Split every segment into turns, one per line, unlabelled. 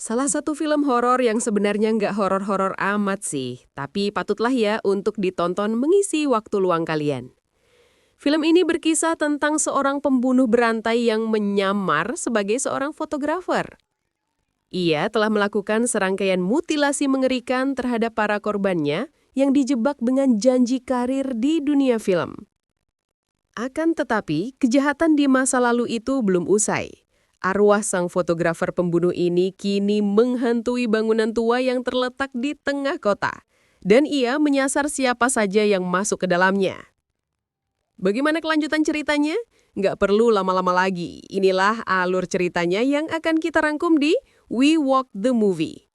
Salah satu film horor yang sebenarnya nggak horor-horor amat sih, tapi patutlah ya untuk ditonton mengisi waktu luang kalian. Film ini berkisah tentang seorang pembunuh berantai yang menyamar sebagai seorang fotografer. Ia telah melakukan serangkaian mutilasi mengerikan terhadap para korbannya yang dijebak dengan janji karir di dunia film. Akan tetapi, kejahatan di masa lalu itu belum usai. Arwah sang fotografer pembunuh ini kini menghantui bangunan tua yang terletak di tengah kota. Dan ia menyasar siapa saja yang masuk ke dalamnya. Bagaimana kelanjutan ceritanya? Nggak perlu lama-lama lagi. Inilah alur ceritanya yang akan kita rangkum di We Walk the Movie.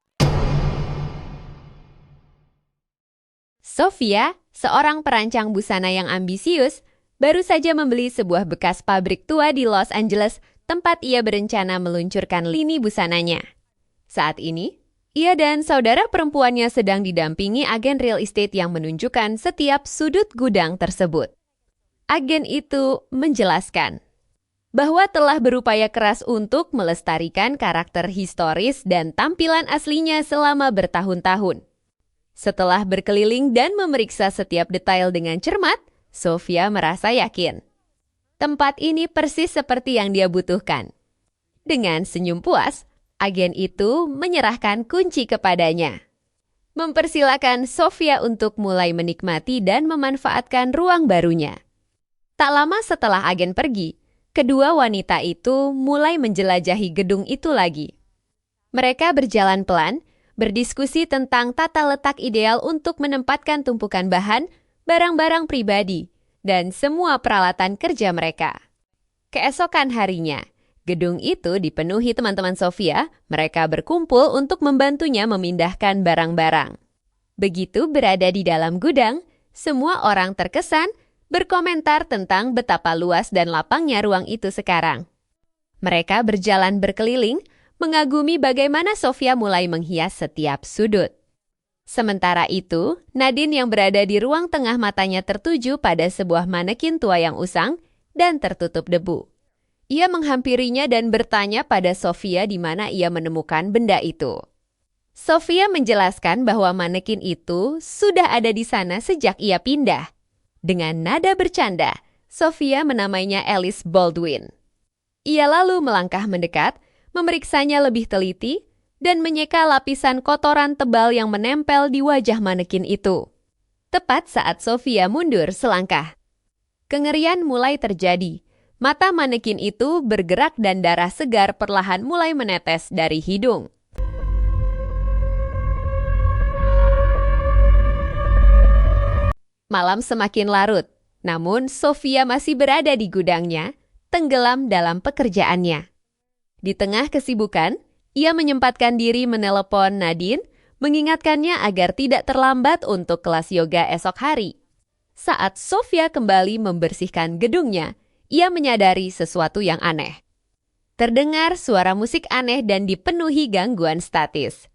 Sofia, seorang perancang busana yang ambisius, baru saja membeli sebuah bekas pabrik tua di Los Angeles, tempat ia berencana meluncurkan lini busananya. Saat ini, ia dan saudara perempuannya sedang didampingi agen real estate yang menunjukkan setiap sudut gudang tersebut. Agen itu menjelaskan bahwa telah berupaya keras untuk melestarikan karakter historis dan tampilan aslinya selama bertahun-tahun. Setelah berkeliling dan memeriksa setiap detail dengan cermat, Sofia merasa yakin. Tempat ini persis seperti yang dia butuhkan. Dengan senyum puas, agen itu menyerahkan kunci kepadanya. Mempersilakan Sofia untuk mulai menikmati dan memanfaatkan ruang barunya. Tak lama setelah agen pergi, kedua wanita itu mulai menjelajahi gedung itu lagi. Mereka berjalan pelan, berdiskusi tentang tata letak ideal untuk menempatkan tumpukan bahan, barang-barang pribadi, dan semua peralatan kerja mereka. Keesokan harinya, gedung itu dipenuhi teman-teman Sofia. Mereka berkumpul untuk membantunya memindahkan barang-barang. Begitu berada di dalam gudang, semua orang terkesan berkomentar tentang betapa luas dan lapangnya ruang itu sekarang. Mereka berjalan berkeliling, mengagumi bagaimana Sofia mulai menghias setiap sudut. Sementara itu, Nadine yang berada di ruang tengah matanya tertuju pada sebuah manekin tua yang usang dan tertutup debu. Ia menghampirinya dan bertanya pada Sofia di mana ia menemukan benda itu. Sofia menjelaskan bahwa manekin itu sudah ada di sana sejak ia pindah. Dengan nada bercanda, Sofia menamainya Alice Baldwin. Ia lalu melangkah mendekat, memeriksanya lebih teliti, dan menyeka lapisan kotoran tebal yang menempel di wajah manekin itu. Tepat saat Sofia mundur selangkah, kengerian mulai terjadi. Mata manekin itu bergerak dan darah segar perlahan mulai menetes dari hidung. Malam semakin larut, namun Sofia masih berada di gudangnya, tenggelam dalam pekerjaannya. Di tengah kesibukan, ia menyempatkan diri menelepon Nadine, mengingatkannya agar tidak terlambat untuk kelas yoga esok hari. Saat Sofia kembali membersihkan gedungnya, ia menyadari sesuatu yang aneh. Terdengar suara musik aneh dan dipenuhi gangguan statis.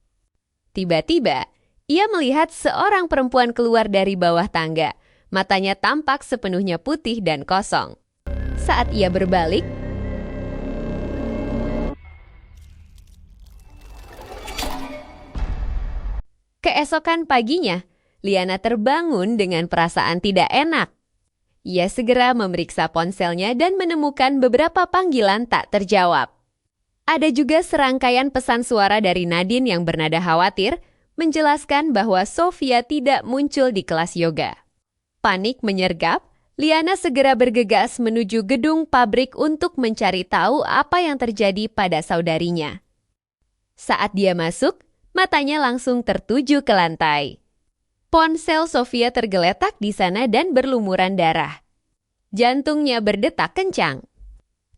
Tiba-tiba, ia melihat seorang perempuan keluar dari bawah tangga. Matanya tampak sepenuhnya putih dan kosong. Saat ia berbalik, keesokan paginya, Liana terbangun dengan perasaan tidak enak. Ia segera memeriksa ponselnya dan menemukan beberapa panggilan tak terjawab. Ada juga serangkaian pesan suara dari Nadine yang bernada khawatir, menjelaskan bahwa Sofia tidak muncul di kelas yoga. Panik menyergap, Liana segera bergegas menuju gedung pabrik untuk mencari tahu apa yang terjadi pada saudarinya. Saat dia masuk, matanya langsung tertuju ke lantai. Ponsel Sofia tergeletak di sana dan berlumuran darah. Jantungnya berdetak kencang.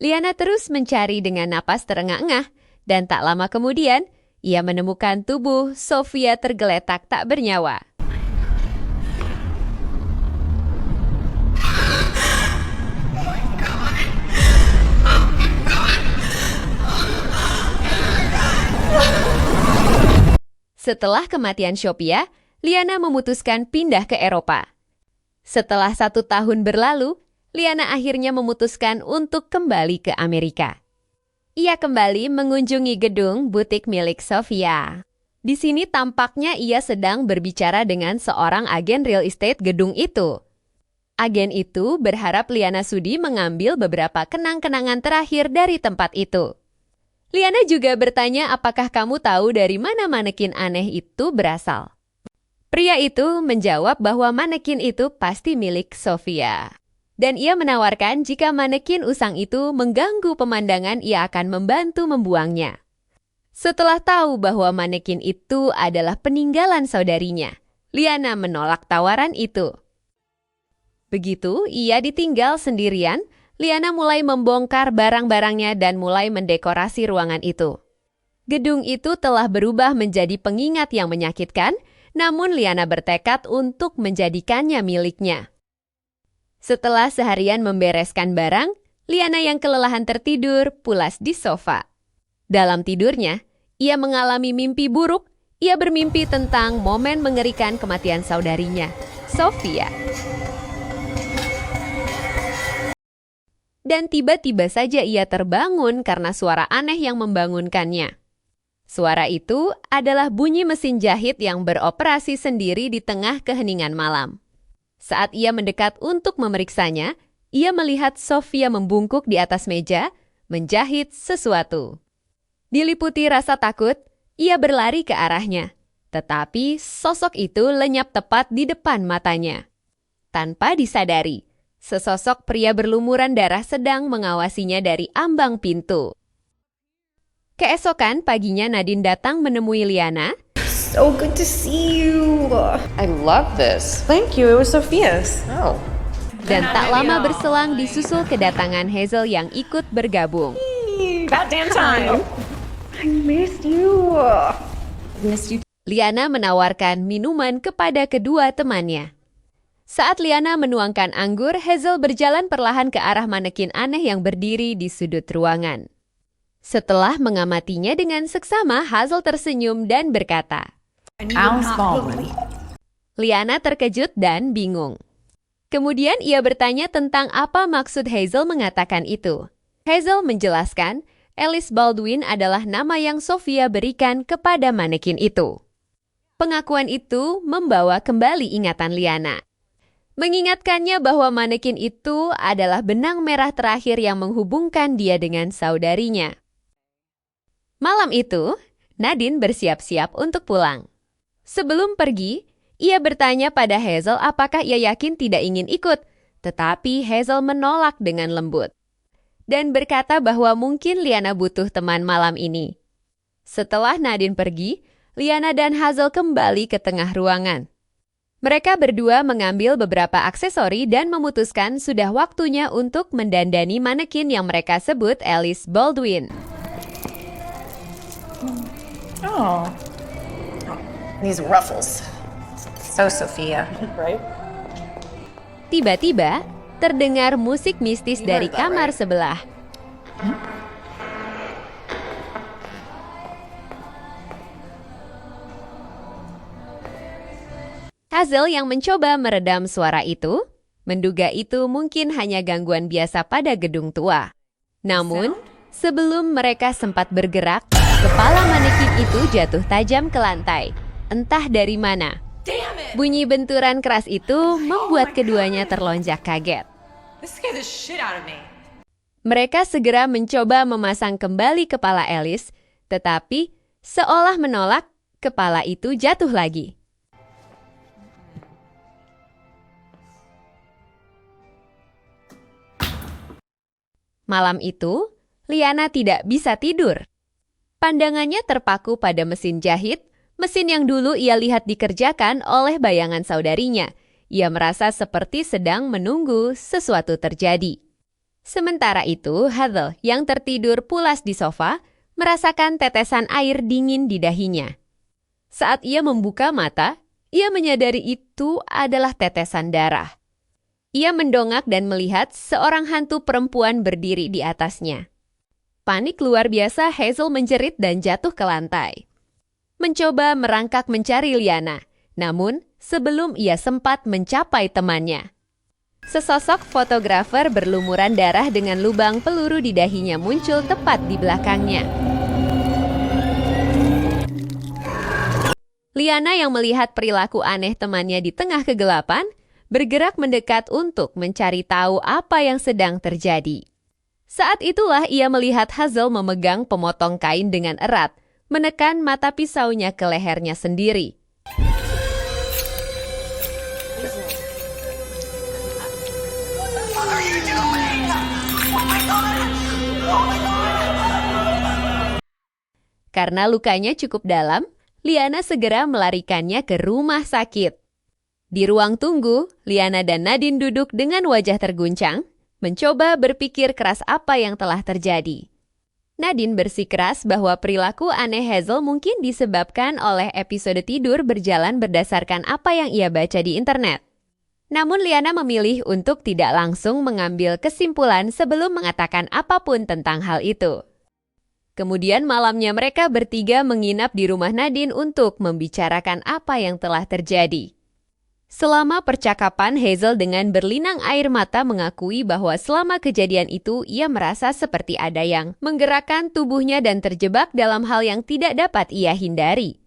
Liana terus mencari dengan napas terengah-engah, dan tak lama kemudian, ia menemukan tubuh Sofia tergeletak tak bernyawa. Setelah kematian Sofia, Liana memutuskan pindah ke Eropa. Setelah 1 tahun berlalu, Liana akhirnya memutuskan untuk kembali ke Amerika. Ia kembali mengunjungi gedung butik milik Sofia. Di sini tampaknya ia sedang berbicara dengan seorang agen real estate gedung itu. Agen itu berharap Liana Sudi mengambil beberapa kenang-kenangan terakhir dari tempat itu. Liana juga bertanya apakah kamu tahu dari mana manekin aneh itu berasal. Pria itu menjawab bahwa manekin itu pasti milik Sofia. Dan ia menawarkan jika manekin usang itu mengganggu pemandangan, ia akan membantu membuangnya. Setelah tahu bahwa manekin itu adalah peninggalan saudarinya, Liana menolak tawaran itu. Begitu ia ditinggal sendirian, Liana mulai membongkar barang-barangnya dan mulai mendekorasi ruangan itu. Gedung itu telah berubah menjadi pengingat yang menyakitkan, namun Liana bertekad untuk menjadikannya miliknya. Setelah seharian membereskan barang, Liana yang kelelahan tertidur pulas di sofa. Dalam tidurnya, ia mengalami mimpi buruk. Ia bermimpi tentang momen mengerikan kematian saudarinya, Sofia. Dan tiba-tiba saja ia terbangun karena suara aneh yang membangunkannya. Suara itu adalah bunyi mesin jahit yang beroperasi sendiri di tengah keheningan malam. Saat ia mendekat untuk memeriksanya, ia melihat Sofia membungkuk di atas meja, menjahit sesuatu. Diliputi rasa takut, ia berlari ke arahnya. Tetapi sosok itu lenyap tepat di depan matanya. Tanpa disadari, sesosok pria berlumuran darah sedang mengawasinya dari ambang pintu. Keesokan paginya Nadine datang menemui Liana.
So good to see you.
I love this.
Thank you. It was Sophia's.
Oh.
Dan tak lama berselang disusul kedatangan Hazel yang ikut bergabung.
About damn time. I missed you. Missed you.
Liana menawarkan minuman kepada kedua temannya. Saat Liana menuangkan anggur, Hazel berjalan perlahan ke arah manekin aneh yang berdiri di sudut ruangan. Setelah mengamatinya dengan seksama, Hazel tersenyum dan berkata,
Alice Baldwin.
Liana terkejut dan bingung. Kemudian ia bertanya tentang apa maksud Hazel mengatakan itu. Hazel menjelaskan, Alice Baldwin adalah nama yang Sofia berikan kepada manekin itu. Pengakuan itu membawa kembali ingatan Liana. Mengingatkannya bahwa manekin itu adalah benang merah terakhir yang menghubungkan dia dengan saudarinya. Malam itu, Nadine bersiap-siap untuk pulang. Sebelum pergi, ia bertanya pada Hazel apakah ia yakin tidak ingin ikut, tetapi Hazel menolak dengan lembut. Dan berkata bahwa mungkin Liana butuh teman malam ini. Setelah Nadine pergi, Liana dan Hazel kembali ke tengah ruangan. Mereka berdua mengambil beberapa aksesori dan memutuskan sudah waktunya untuk mendandani manekin yang mereka sebut Alice Baldwin.
Oh.
These ruffles.
So Sophia. Right?
Tiba-tiba, terdengar musik mistis dari kamar sebelah. Hazel yang mencoba meredam suara itu, menduga itu mungkin hanya gangguan biasa pada gedung tua. Namun, sebelum mereka sempat bergerak, kepala manekin itu jatuh tajam ke lantai. Entah dari mana. Bunyi benturan keras itu membuat keduanya terlonjak kaget. Mereka segera mencoba memasang kembali kepala Alice, tetapi seolah menolak, kepala itu jatuh lagi. Malam itu, Liana tidak bisa tidur. Pandangannya terpaku pada mesin jahit, mesin yang dulu ia lihat dikerjakan oleh bayangan saudarinya. Ia merasa seperti sedang menunggu sesuatu terjadi. Sementara itu, Hazel yang tertidur pulas di sofa, merasakan tetesan air dingin di dahinya. Saat ia membuka mata, ia menyadari itu adalah tetesan darah. Ia mendongak dan melihat seorang hantu perempuan berdiri di atasnya. Panik luar biasa, Hazel menjerit dan jatuh ke lantai. Mencoba merangkak mencari Liana, namun sebelum ia sempat mencapai temannya. Sesosok fotografer berlumuran darah dengan lubang peluru di dahinya muncul tepat di belakangnya. Liana yang melihat perilaku aneh temannya di tengah kegelapan, bergerak mendekat untuk mencari tahu apa yang sedang terjadi. Saat itulah ia melihat Hazel memegang pemotong kain dengan erat, menekan mata pisaunya ke lehernya sendiri. Karena lukanya cukup dalam, Liana segera melarikannya ke rumah sakit. Di ruang tunggu, Liana dan Nadine duduk dengan wajah terguncang, mencoba berpikir keras apa yang telah terjadi. Nadine bersikeras bahwa perilaku aneh Hazel mungkin disebabkan oleh episode tidur berjalan berdasarkan apa yang ia baca di internet. Namun Liana memilih untuk tidak langsung mengambil kesimpulan sebelum mengatakan apapun tentang hal itu. Kemudian malamnya mereka bertiga menginap di rumah Nadine untuk membicarakan apa yang telah terjadi. Selama percakapan, Hazel dengan berlinang air mata mengakui bahwa selama kejadian itu ia merasa seperti ada yang menggerakkan tubuhnya dan terjebak dalam hal yang tidak dapat ia hindari.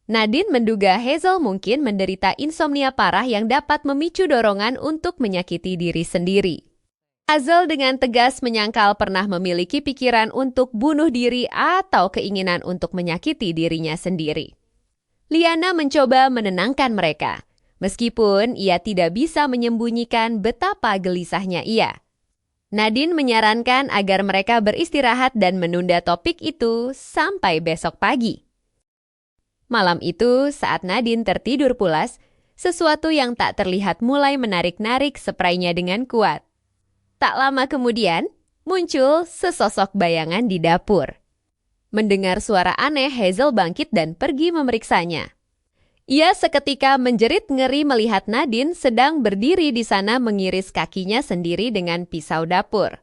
Nadine menduga Hazel mungkin menderita insomnia parah yang dapat memicu dorongan untuk menyakiti diri sendiri. Hazel dengan tegas menyangkal pernah memiliki pikiran untuk bunuh diri atau keinginan untuk menyakiti dirinya sendiri. Liana mencoba menenangkan mereka, meskipun ia tidak bisa menyembunyikan betapa gelisahnya ia. Nadine menyarankan agar mereka beristirahat dan menunda topik itu sampai besok pagi. Malam itu, saat Nadine tertidur pulas, sesuatu yang tak terlihat mulai menarik-narik spraynya dengan kuat. Tak lama kemudian, muncul sesosok bayangan di dapur. Mendengar suara aneh, Hazel bangkit dan pergi memeriksanya. Ia seketika menjerit ngeri melihat Nadine sedang berdiri di sana mengiris kakinya sendiri dengan pisau dapur.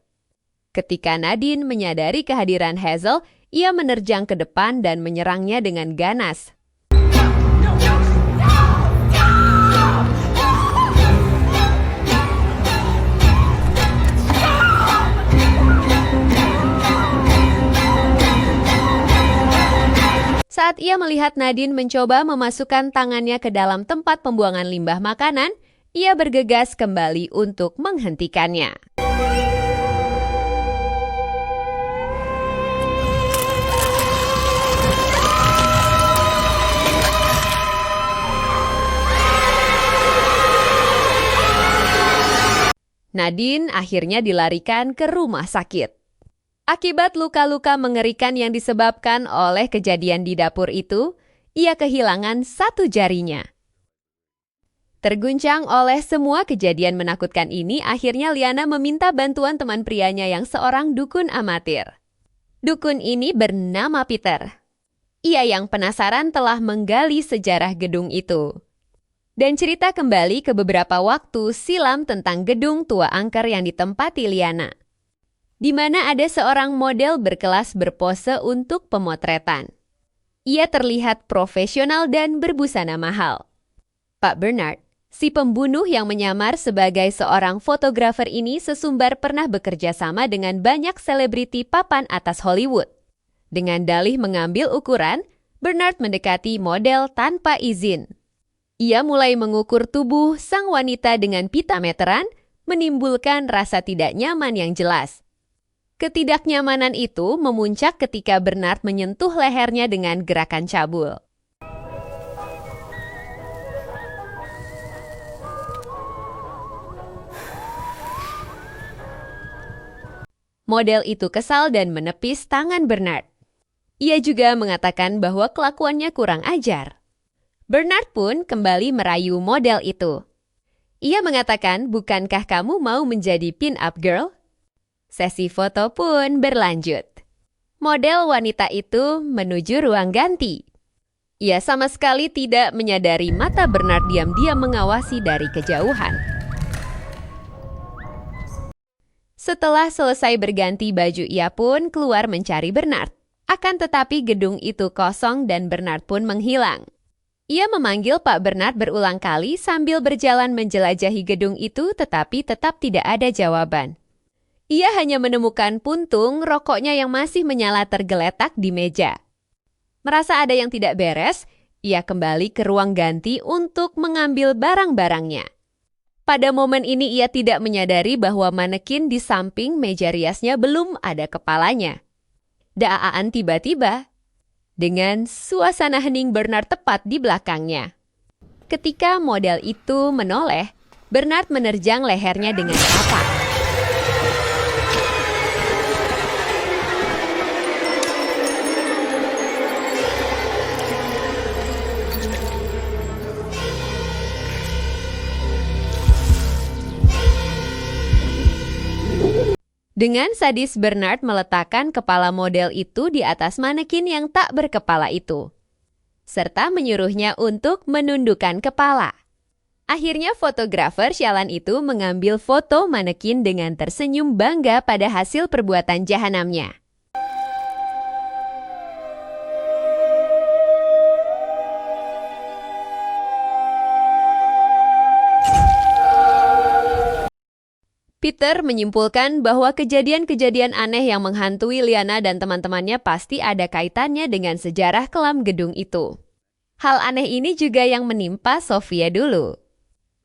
Ketika Nadine menyadari kehadiran Hazel, ia menerjang ke depan dan menyerangnya dengan ganas. Saat ia melihat Nadine mencoba memasukkan tangannya ke dalam tempat pembuangan limbah makanan, ia bergegas kembali untuk menghentikannya. Nadine akhirnya dilarikan ke rumah sakit. Akibat luka-luka mengerikan yang disebabkan oleh kejadian di dapur itu, ia kehilangan satu jarinya. Terguncang oleh semua kejadian menakutkan ini, akhirnya Liana meminta bantuan teman prianya yang seorang dukun amatir. Dukun ini bernama Peter. Ia yang penasaran telah menggali sejarah gedung itu. Dan cerita kembali ke beberapa waktu silam tentang gedung tua angker yang ditempati Liana, di mana ada seorang model berkelas berpose untuk pemotretan. Ia terlihat profesional dan berbusana mahal. Pak Bernard, si pembunuh yang menyamar sebagai seorang fotografer ini sesumbar pernah bekerja sama dengan banyak selebriti papan atas Hollywood. Dengan dalih mengambil ukuran, Bernard mendekati model tanpa izin. Ia mulai mengukur tubuh sang wanita dengan pita meteran, menimbulkan rasa tidak nyaman yang jelas. Ketidaknyamanan itu memuncak ketika Bernard menyentuh lehernya dengan gerakan cabul. Model itu kesal dan menepis tangan Bernard. Ia juga mengatakan bahwa kelakuannya kurang ajar. Bernard pun kembali merayu model itu. Ia mengatakan, "Bukankah kamu mau menjadi pin-up girl?" Sesi foto pun berlanjut. Model wanita itu menuju ruang ganti. Ia sama sekali tidak menyadari mata Bernard diam-diam mengawasi dari kejauhan. Setelah selesai berganti baju, ia pun keluar mencari Bernard. Akan tetapi gedung itu kosong dan Bernard pun menghilang. Ia memanggil Pak Bernard berulang kali sambil berjalan menjelajahi gedung itu, tetapi tetap tidak ada jawaban. Ia hanya menemukan puntung rokoknya yang masih menyala tergeletak di meja. Merasa ada yang tidak beres, ia kembali ke ruang ganti untuk mengambil barang-barangnya. Pada momen ini ia tidak menyadari bahwa manekin di samping meja riasnya belum ada kepalanya. Daaan tiba-tiba, dengan suasana hening Bernard tepat di belakangnya. Ketika model itu menoleh, Bernard menerjang lehernya dengan kapak. Dengan sadis Bernard meletakkan kepala model itu di atas manekin yang tak berkepala itu, serta menyuruhnya untuk menundukkan kepala. Akhirnya fotografer sialan itu mengambil foto manekin dengan tersenyum bangga pada hasil perbuatan jahanamnya. Peter menyimpulkan bahwa kejadian-kejadian aneh yang menghantui Liana dan teman-temannya pasti ada kaitannya dengan sejarah kelam gedung itu. Hal aneh ini juga yang menimpa Sofia dulu.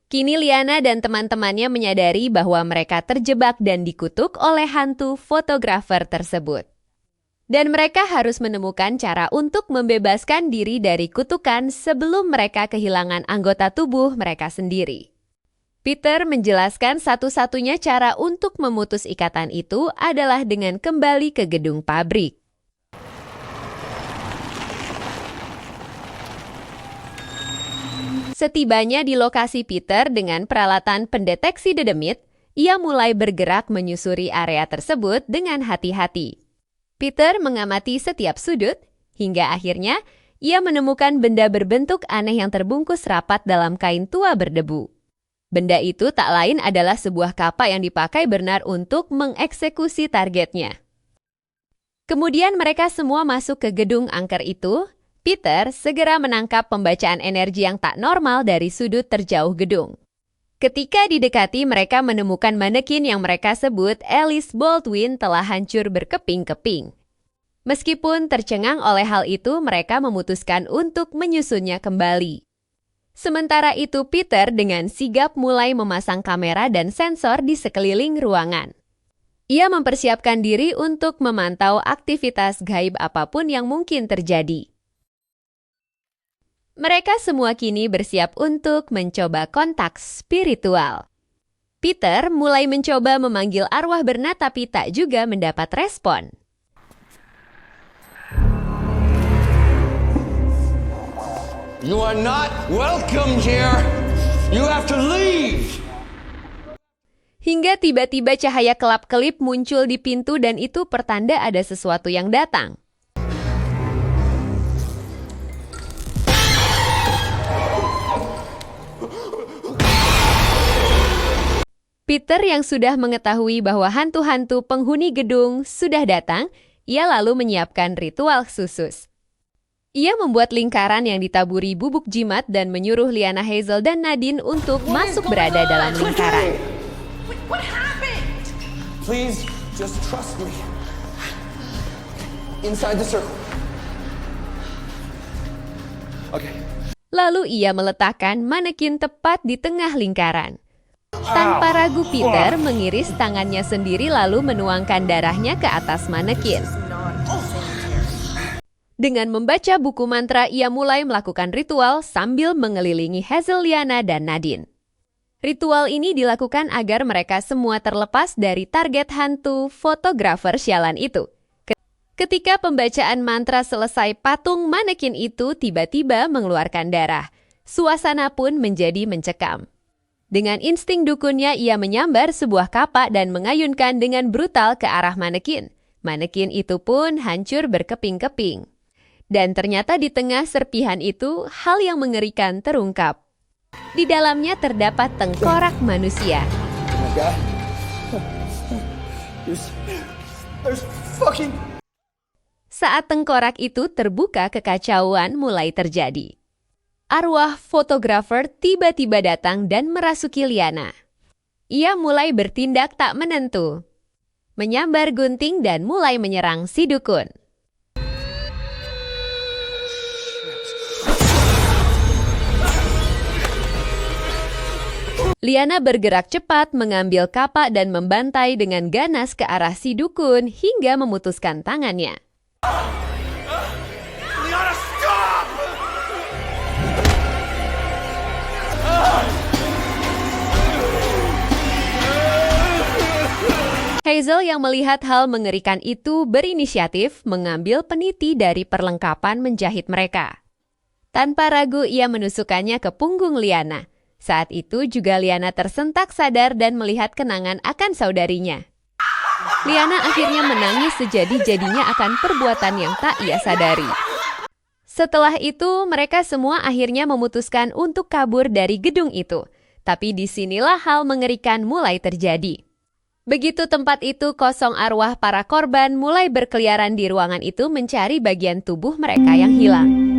Kini Liana dan teman-temannya menyadari bahwa mereka terjebak dan dikutuk oleh hantu fotografer tersebut. Dan mereka harus menemukan cara untuk membebaskan diri dari kutukan sebelum mereka kehilangan anggota tubuh mereka sendiri. Peter menjelaskan satu-satunya cara untuk memutus ikatan itu adalah dengan kembali ke gedung pabrik. Setibanya di lokasi Peter dengan peralatan pendeteksi dedemit, ia mulai bergerak menyusuri area tersebut dengan hati-hati. Peter mengamati setiap sudut, hingga akhirnya ia menemukan benda berbentuk aneh yang terbungkus rapat dalam kain tua berdebu. Benda itu tak lain adalah sebuah kapak yang dipakai Bernard untuk mengeksekusi targetnya. Kemudian mereka semua masuk ke gedung angker itu. Peter segera menangkap pembacaan energi yang tak normal dari sudut terjauh gedung. Ketika didekati, mereka menemukan manekin yang mereka sebut Alice Baldwin telah hancur berkeping-keping. Meskipun tercengang oleh hal itu, mereka memutuskan untuk menyusunnya kembali. Sementara itu, Peter dengan sigap mulai memasang kamera dan sensor di sekeliling ruangan. Ia mempersiapkan diri untuk memantau aktivitas gaib apapun yang mungkin terjadi. Mereka semua kini bersiap untuk mencoba kontak spiritual. Peter mulai mencoba memanggil arwah Bernard tapi tak juga mendapat respon.
You are not welcome here. You have to leave.
Hingga tiba-tiba cahaya kelap-kelip muncul di pintu dan itu pertanda ada sesuatu yang datang. Peter yang sudah mengetahui bahwa hantu-hantu penghuni gedung sudah datang, ia lalu menyiapkan ritual khusus. Ia membuat lingkaran yang ditaburi bubuk jimat dan menyuruh Liana Hazel dan Nadine untuk masuk berada dalam lingkaran.
What happened? Please, just trust me. Inside the circle. Okay.
Lalu ia meletakkan manekin tepat di tengah lingkaran. Tanpa ragu Peter mengiris tangannya sendiri lalu menuangkan darahnya ke atas manekin. Dengan membaca buku mantra, ia mulai melakukan ritual sambil mengelilingi Hazel, Liana, dan Nadine. Ritual ini dilakukan agar mereka semua terlepas dari target hantu fotografer sialan itu. Ketika pembacaan mantra selesai, patung manekin itu tiba-tiba mengeluarkan darah. Suasana pun menjadi mencekam. Dengan insting dukunnya, ia menyambar sebuah kapak dan mengayunkan dengan brutal ke arah manekin. Manekin itu pun hancur berkeping-keping. Dan ternyata di tengah serpihan itu, hal yang mengerikan terungkap. Di dalamnya terdapat tengkorak manusia.
Oh my God. There's fucking...
Saat tengkorak itu terbuka, kekacauan mulai terjadi. arwah fotografer tiba-tiba datang dan merasuki Liana. Ia mulai bertindak tak menentu, menyambar gunting dan mulai menyerang si dukun. Liana bergerak cepat mengambil kapak dan membantai dengan ganas ke arah si dukun hingga memutuskan tangannya.
Liana, stop!
Hazel yang melihat hal mengerikan itu berinisiatif mengambil peniti dari perlengkapan menjahit mereka. Tanpa ragu ia menusukkannya ke punggung Liana. Saat itu juga Liana tersentak sadar dan melihat kenangan akan saudarinya. Liana akhirnya menangis sejadi-jadinya akan perbuatan yang tak ia sadari. Setelah itu, mereka semua akhirnya memutuskan untuk kabur dari gedung itu. Tapi disinilah hal mengerikan mulai terjadi. Begitu tempat itu kosong, arwah para korban mulai berkeliaran di ruangan itu mencari bagian tubuh mereka yang hilang.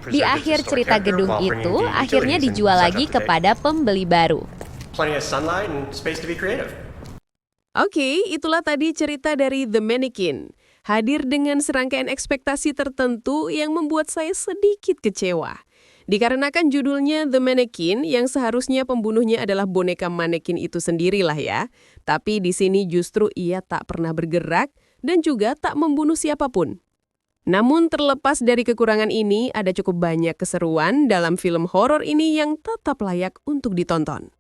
Di akhir cerita gedung itu akhirnya dijual lagi kepada pembeli baru.
Oke, itulah tadi cerita dari The Mannequin. Hadir dengan serangkaian ekspektasi tertentu yang membuat saya sedikit kecewa. Dikarenakan judulnya The Mannequin, yang seharusnya pembunuhnya adalah boneka manekin itu sendirilah ya. Tapi di sini justru ia tak pernah bergerak dan juga tak membunuh siapapun. Namun terlepas dari kekurangan ini, ada cukup banyak keseruan dalam film horor ini yang tetap layak untuk ditonton.